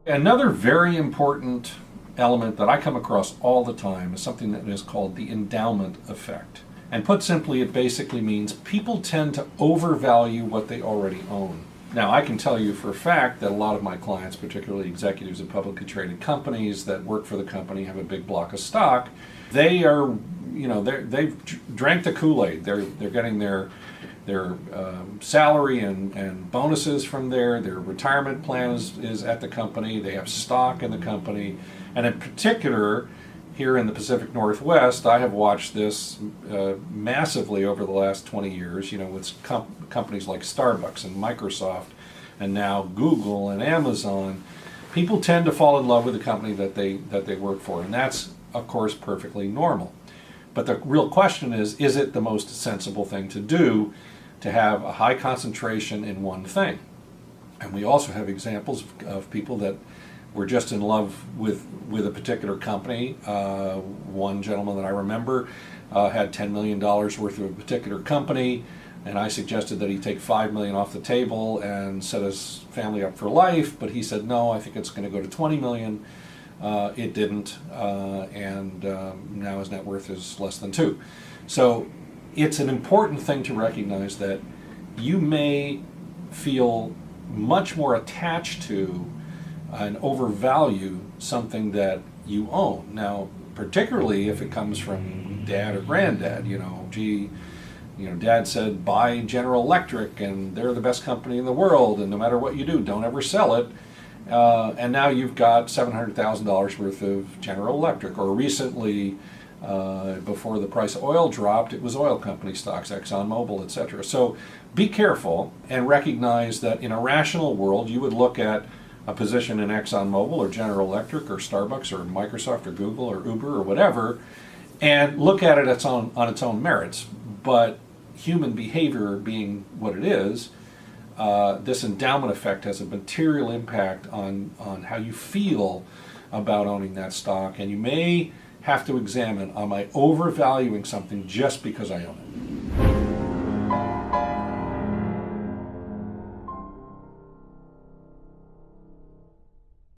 Another very important element that I come across all the time is something that is called the endowment effect. And put simply, it basically means people tend to overvalue what they already own. Now, I can tell you for a fact that a lot of my clients, particularly executives of publicly traded companies that work for the company, have a big block of stock. They are, they've drank the Kool-Aid. They're getting their salary and bonuses from there. Their retirement plan is at the company. They have stock in the company. And in particular, here in the Pacific Northwest, I have watched this massively over the last 20 years, with companies like Starbucks and Microsoft and now Google and Amazon. People tend to fall in love with the company that they work for, and that's, of course, perfectly normal. But the real question is it the most sensible thing to do to have a high concentration in one thing? And we also have examples of people that were just in love with a particular company. One gentleman that I remember had $10 million worth of a particular company, and I suggested that he take $5 million off the table and set his family up for life, but he said, no, I think it's going to go to $20 million. It didn't, and now his net worth is less than $2 million. So it's an important thing to recognize that you may feel much more attached to and overvalue something that you own. Now, particularly if it comes from dad or granddad, dad said buy General Electric and they're the best company in the world, and no matter what you do, don't ever sell it. And now you've got $700,000 worth of General Electric. Or recently, before the price of oil dropped, it was oil company stocks, ExxonMobil, etc. So be careful and recognize that in a rational world, you would look at a position in ExxonMobil or General Electric or Starbucks or Microsoft or Google or Uber or whatever, and look at it on its own merits. But human behavior being what it is, this endowment effect has a material impact on how you feel about owning that stock, and you may have to examine, am I overvaluing something just because I own it?